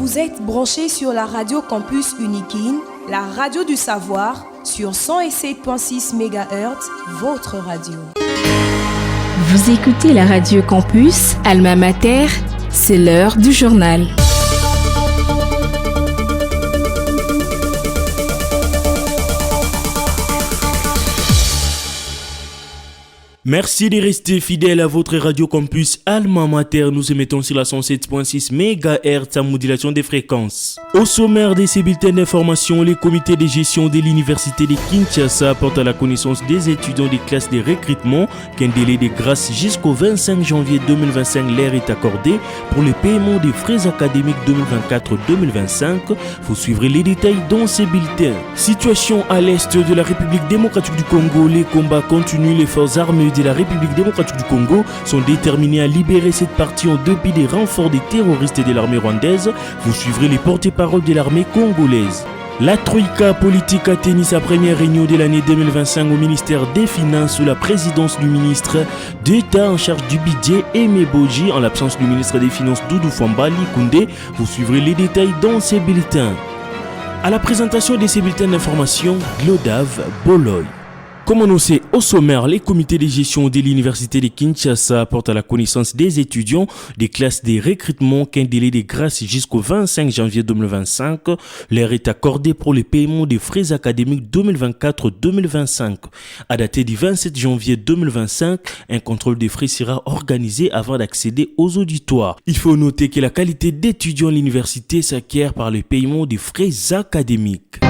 Vous êtes branchés sur la radio Campus Unikin, la radio du savoir, sur 107.6 MHz, votre radio. Vous écoutez la radio Campus, Alma Mater, c'est l'heure du journal. Merci de rester fidèle à votre radio campus Alma Mater. Nous émettons sur la 107.6 MHz en modulation des fréquences. Au sommaire de ces bulletins d'information, les comités de gestion de l'université de Kinshasa portent à la connaissance des étudiants des classes de recrutement qu'un délai de grâce jusqu'au 25 janvier 2025 leur est accordé pour le paiement des frais académiques 2024-2025. Vous suivrez les détails dans ces bulletins. Situation à l'est de la République démocratique du Congo. Les combats continuent. Les forces armées de la République démocratique du Congo sont déterminés à libérer cette partie en dépit des renforts des terroristes de l'armée rwandaise. Vous suivrez les porte-paroles de l'armée congolaise. La Troïka politique a tenu sa première réunion de l'année 2025 au ministère des Finances sous la présidence du ministre d'État en charge du budget Aimé Boji en l'absence du ministre des Finances Doudou Fambali Koundé. Vous suivrez les détails dans ces bulletins. À la présentation de ces bulletins d'information, Glodave Boloy. Comme annoncé au sommaire, les comités de gestion de l'université de Kinshasa portent à la connaissance des étudiants des classes de recrutement qu'un délai de grâce jusqu'au 25 janvier 2025 leur est accordé pour le paiement des frais académiques 2024-2025. À dater du 27 janvier 2025, un contrôle des frais sera organisé avant d'accéder aux auditoires. Il faut noter que la qualité d'étudiant à l'université s'acquiert par le paiement des frais académiques.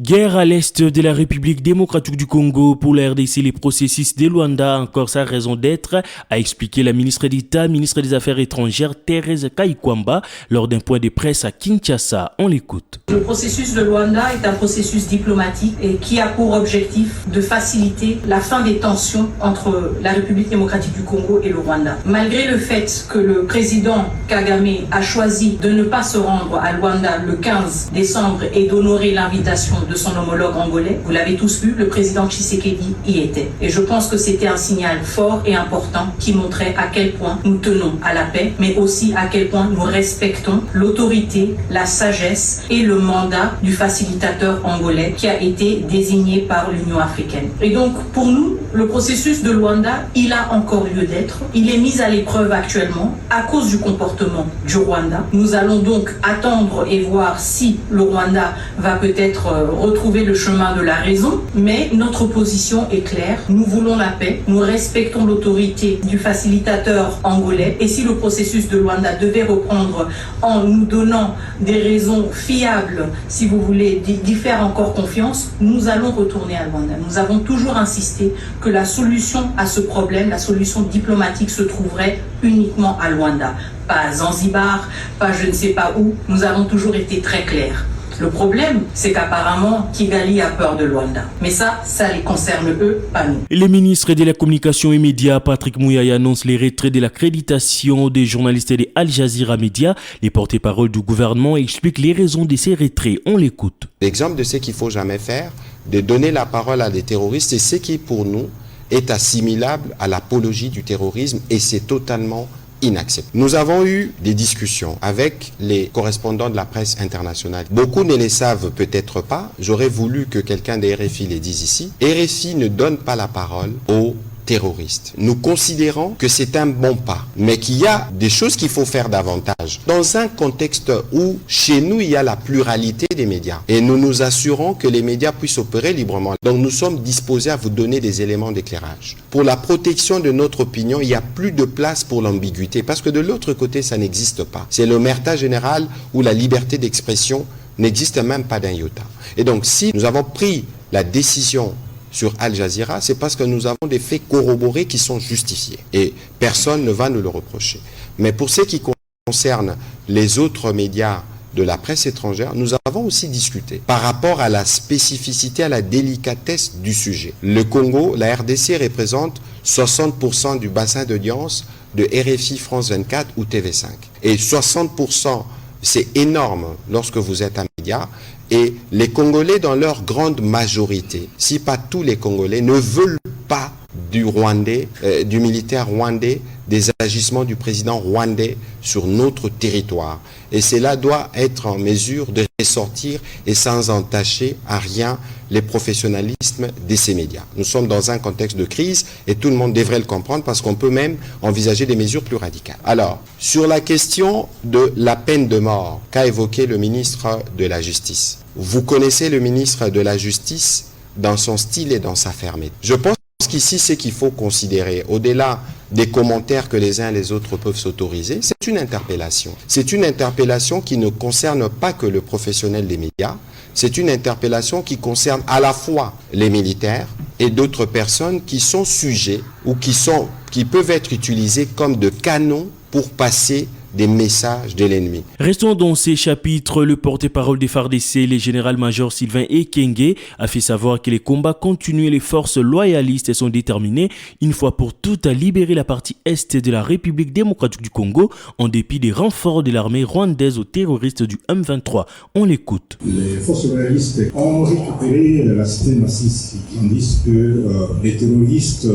Guerre à l'est de la République démocratique du Congo. Pour la RDC, les processus de Luanda a encore sa raison d'être, a expliqué la ministre d'État, ministre des Affaires étrangères, Thérèse Kayikwamba, lors d'un point de presse à Kinshasa. On l'écoute. Le processus de Luanda est un processus diplomatique et qui a pour objectif de faciliter la fin des tensions entre la République démocratique du Congo et le Rwanda. Malgré le fait que le président Kagame a choisi de ne pas se rendre à Luanda le 15 décembre et d'honorer l'invitation de son homologue angolais. Vous l'avez tous vu, le président Tshisekedi y était. Et je pense que c'était un signal fort et important qui montrait à quel point nous tenons à la paix, mais aussi à quel point nous respectons l'autorité, la sagesse et le mandat du facilitateur angolais qui a été désigné par l'Union africaine. Et donc, pour nous, le processus de Luanda, il a encore lieu d'être. Il est mis à l'épreuve actuellement à cause du comportement du Rwanda. Nous allons donc attendre et voir si le Rwanda va peut-être retrouver le chemin de la raison, mais notre position est claire. Nous voulons la paix, nous respectons l'autorité du facilitateur angolais et si le processus de Luanda devait reprendre en nous donnant des raisons fiables, si vous voulez, d'y faire encore confiance, nous allons retourner à Luanda. Nous avons toujours insisté que la solution à ce problème, la solution diplomatique se trouverait uniquement à Luanda. Pas à Zanzibar, pas je ne sais pas où. Nous avons toujours été très clairs. Le problème, c'est qu'apparemment, Kigali a peur de Luanda. Mais ça les concerne eux, pas nous. Le ministre de la Communication et Médias, Patrick Mouyaya, annonce les retraits de l'accréditation des journalistes de Al Jazeera Media. Les porte-paroles du gouvernement expliquent les raisons de ces retraits. On l'écoute. L'exemple de ce qu'il ne faut jamais faire, de donner la parole à des terroristes, c'est ce qui, pour nous, est assimilable à l'apologie du terrorisme et c'est totalement inacceptable. Nous avons eu des discussions avec les correspondants de la presse internationale. Beaucoup ne les savent peut-être pas. J'aurais voulu que quelqu'un de RFI les dise ici. RFI ne donne pas la parole aux terroristes. Nous considérons que c'est un bon pas, mais qu'il y a des choses qu'il faut faire davantage. Dans un contexte où, chez nous, il y a la pluralité des médias, et nous nous assurons que les médias puissent opérer librement. Donc nous sommes disposés à vous donner des éléments d'éclairage. Pour la protection de notre opinion, il n'y a plus de place pour l'ambiguïté, parce que de l'autre côté, ça n'existe pas. C'est l'omerta générale où la liberté d'expression n'existe même pas d'un iota. Et donc, si nous avons pris la décision sur Al Jazeera, c'est parce que nous avons des faits corroborés qui sont justifiés. Et personne ne va nous le reprocher. Mais pour ce qui concerne les autres médias de la presse étrangère, nous avons aussi discuté par rapport à la spécificité, à la délicatesse du sujet. Le Congo, la RDC représente 60% du bassin d'audience de RFI, France 24 ou TV5. Et 60%, c'est énorme lorsque vous êtes un média. Et les Congolais, dans leur grande majorité, si pas tous les Congolais, ne veulent pas du Rwandais, du militaire rwandais des agissements du président rwandais sur notre territoire. Et cela doit être en mesure de ressortir et sans entacher à rien les professionnalismes de ces médias. Nous sommes dans un contexte de crise et tout le monde devrait le comprendre parce qu'on peut même envisager des mesures plus radicales. Alors, sur la question de la peine de mort qu'a évoqué le ministre de la Justice, vous connaissez le ministre de la Justice dans son style et dans sa fermeté. Je pense qu'ici, ce qu'il faut considérer, au-delà des commentaires que les uns et les autres peuvent s'autoriser, c'est une interpellation. C'est une interpellation qui ne concerne pas que le professionnel des médias, c'est une interpellation qui concerne à la fois les militaires et d'autres personnes qui sont sujets ou qui peuvent être utilisés comme de canons pour passer des messages de l'ennemi. Restons dans ces chapitres. Le porte-parole des FARDC, le général-major Sylvain Ekenge, a fait savoir que les combats continuent et les forces loyalistes sont déterminées une fois pour toutes à libérer la partie est de la République démocratique du Congo en dépit des renforts de l'armée rwandaise aux terroristes du M23. On l'écoute. Les forces loyalistes ont récupéré la cité Masisi. Ils disent que les terroristes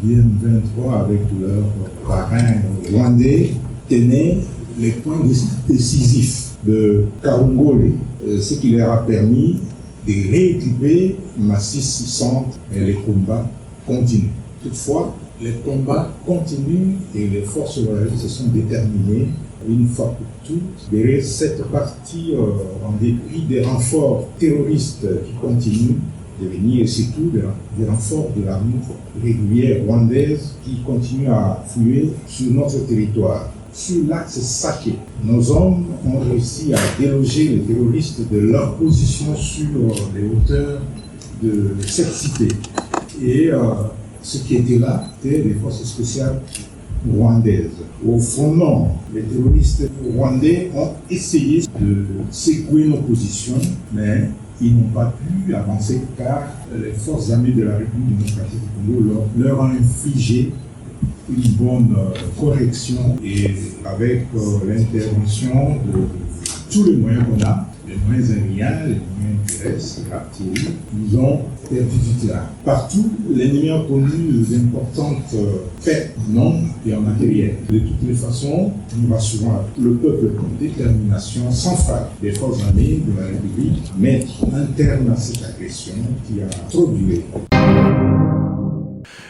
du M23 avec leur parrain rwandais tenaient les points décisifs de Karungole, ce qui leur a permis de rééquiper Masisi centre et les combats continuent. Toutefois, les combats continuent et les forces loyalistes se sont déterminées une fois pour toutes derrière cette partie en dépit des renforts terroristes qui continuent de venir et surtout des renforts de l'armée régulière rwandaise qui continuent à affluer sur notre territoire. Sur l'axe Saké, nos hommes ont réussi à déloger les terroristes de leur position sur les hauteurs de cette cité. Et ce qui était là, c'était les forces spéciales rwandaises. Au fondement, les terroristes rwandais ont essayé de secouer nos positions, mais ils n'ont pas pu avancer car les forces armées de la République démocratique du Congo leur ont infligé une bonne correction et avec l'intervention de tous les moyens qu'on a, les moyens aériens, les moyens terrestres, l'artillerie, nous ont perdu du terrain. Partout, l'ennemi a connu d'importantes pertes en nombre et en matériel. De toutes les façons, nous rassurons le peuple avec détermination sans faille des forces armées de la République, mettre un terme à cette agression qui a trop duré.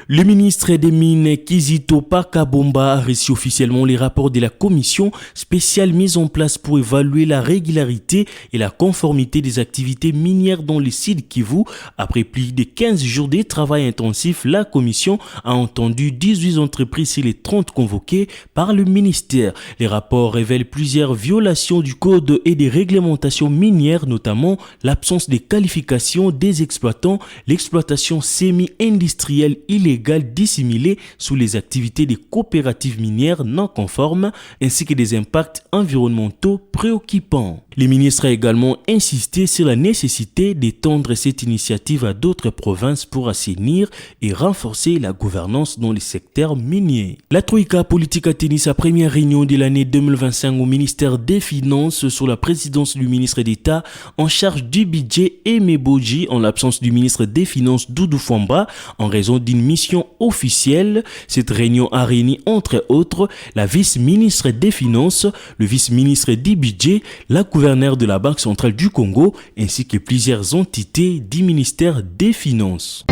Le ministre des Mines, Kizito Pakabomba, a reçu officiellement les rapports de la commission spéciale mise en place pour évaluer la régularité et la conformité des activités minières dans le sud Kivu. Après plus de 15 jours de travail intensif, la commission a entendu 18 entreprises sur les 30 convoquées par le ministère. Les rapports révèlent plusieurs violations du code et des réglementations minières, notamment l'absence de qualification des exploitants, l'exploitation semi-industrielle illégale dissimulée sous les activités des coopératives minières non conformes ainsi que des impacts environnementaux préoccupants. Le ministre a également insisté sur la nécessité d'étendre cette initiative à d'autres provinces pour assainir et renforcer la gouvernance dans les secteurs miniers. La Troïka politique a tenu sa première réunion de l'année 2025 au ministère des Finances sous la présidence du ministre d'État en charge du budget Aimé Boji en l'absence du ministre des Finances Doudou Famba en raison d'une mission officielle. Cette réunion a réuni entre autres la vice-ministre des Finances, le vice-ministre du budget, la gouverneur de la Banque centrale du Congo ainsi que plusieurs entités du ministère des Finances.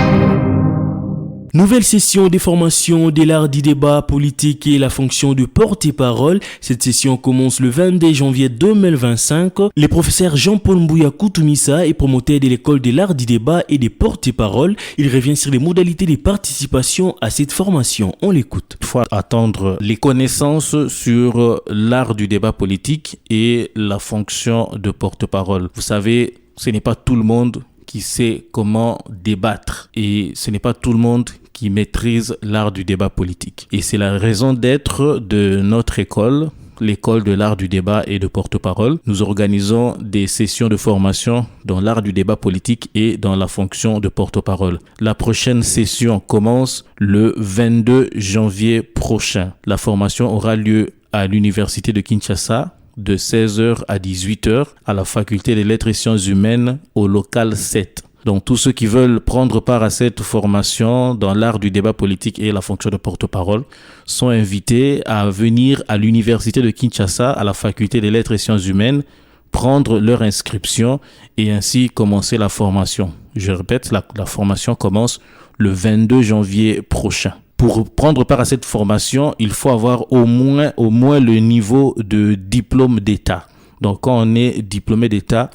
Nouvelle session des formations de l'art du débat politique et la fonction de porte-parole. Cette session commence le 22 janvier 2025. Le professeur Jean-Paul Mbouya Koutoumissa est promoteur de l'école de l'art du débat et des porte-parole. Il revient sur les modalités de participation à cette formation. On l'écoute. Il faut attendre les connaissances sur l'art du débat politique et la fonction de porte-parole. Vous savez, ce n'est pas tout le monde qui sait comment débattre et ce n'est pas tout le monde qui maîtrise l'art du débat politique. Et c'est la raison d'être de notre école, l'école de l'art du débat et de porte-parole. Nous organisons des sessions de formation dans l'art du débat politique et dans la fonction de porte-parole. La prochaine session commence le 22 janvier prochain. La formation aura lieu à l'université de Kinshasa de 16h à 18h à la faculté des lettres et sciences humaines au local 7. Donc tous ceux qui veulent prendre part à cette formation dans l'art du débat politique et la fonction de porte-parole sont invités à venir à l'université de Kinshasa, à la faculté des lettres et sciences humaines, prendre leur inscription et ainsi commencer la formation. Je répète, la formation commence le 22 janvier prochain. Pour prendre part à cette formation, il faut avoir au moins le niveau de diplôme d'État. Donc quand on est diplômé d'État,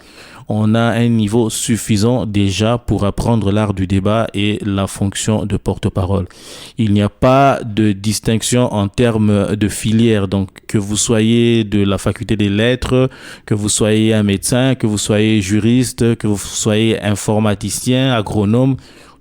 on a un niveau suffisant déjà pour apprendre l'art du débat et la fonction de porte-parole. Il n'y a pas de distinction en termes de filière. Donc que vous soyez de la faculté des lettres, que vous soyez un médecin, que vous soyez juriste, que vous soyez informaticien, agronome,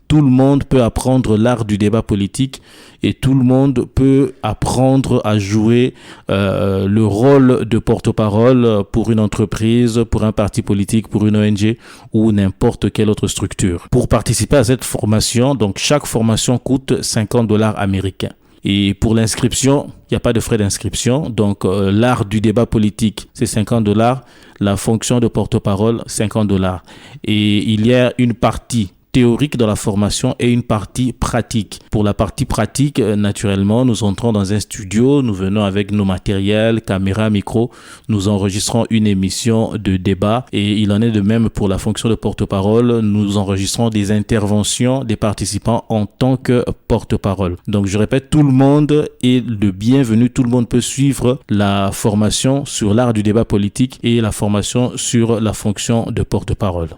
tout le monde peut apprendre l'art du débat politique et tout le monde peut apprendre à jouer le rôle de porte-parole pour une entreprise, pour un parti politique, pour une ONG ou n'importe quelle autre structure. Pour participer à cette formation, donc chaque formation coûte $50 américains. Et pour l'inscription, il n'y a pas de frais d'inscription. Donc, l'art du débat politique, c'est $50. La fonction de porte-parole, $50. Et il y a une partie théorique dans la formation et une partie pratique. Pour la partie pratique, naturellement, nous entrons dans un studio, nous venons avec nos matériels, caméras, micros, nous enregistrons une émission de débat et il en est de même pour la fonction de porte-parole, nous enregistrons des interventions des participants en tant que porte-parole. Donc je répète, tout le monde est le bienvenu, tout le monde peut suivre la formation sur l'art du débat politique et la formation sur la fonction de porte-parole.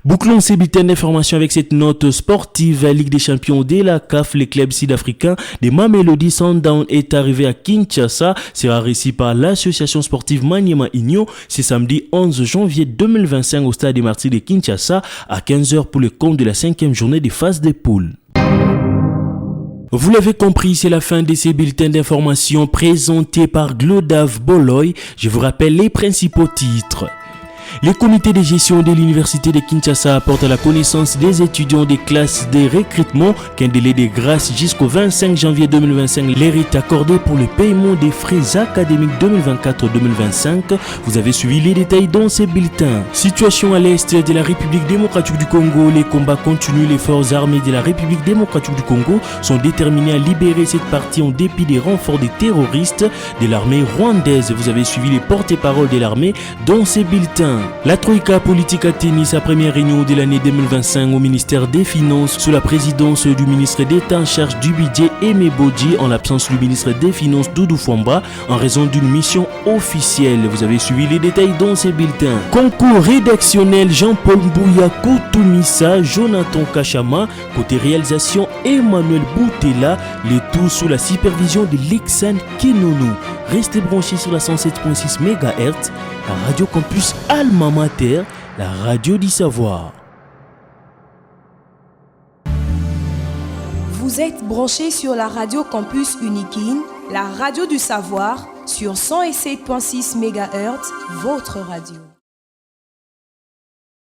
Bouclons ces bulletins d'information avec cette note sportive. La Ligue des champions de la CAF, le club sud-africain des Mamelodi Sundowns est arrivé à Kinshasa. Sera réussi par l'association sportive Maniema Union. C'est samedi 11 janvier 2025 au stade des Martyrs de Kinshasa à 15h pour le compte de la 5e journée des phases des poules. Vous l'avez compris, c'est la fin de ces bulletins d'information présentés par Glodav Boloy. Je vous rappelle les principaux titres. Les comités de gestion de l'université de Kinshasa apportent à la connaissance des étudiants des classes de recrutement qu'un délai de grâce jusqu'au 25 janvier 2025 leur est accordé pour le paiement des frais académiques 2024-2025. Vous avez suivi les détails dans ces bulletins. Situation à l'est de la République démocratique du Congo. Les combats continuent. Les forces armées de la République démocratique du Congo sont déterminées à libérer cette partie en dépit des renforts des terroristes de l'armée rwandaise. Vous avez suivi les porte-paroles de l'armée dans ces bulletins. La Troïka politique a tenu sa première réunion de l'année 2025 au ministère des Finances sous la présidence du ministre d'État en charge du budget Aimé Bodji en l'absence du ministre des Finances Doudou Fwamba en raison d'une mission officielle. Vous avez suivi les détails dans ces bulletins. Concours rédactionnel Jean-Paul Mbouya Koutoumissa, Jonathan Kachama, côté réalisation Emmanuel Boutella, le tout sous la supervision de Lexane Kinonou. Restez branchés sur la 107.6 MHz, la Radio Campus Alma Mater, la radio du savoir. Vous êtes branchés sur la Radio Campus Unikin, la radio du savoir, sur 107.6 MHz, votre radio.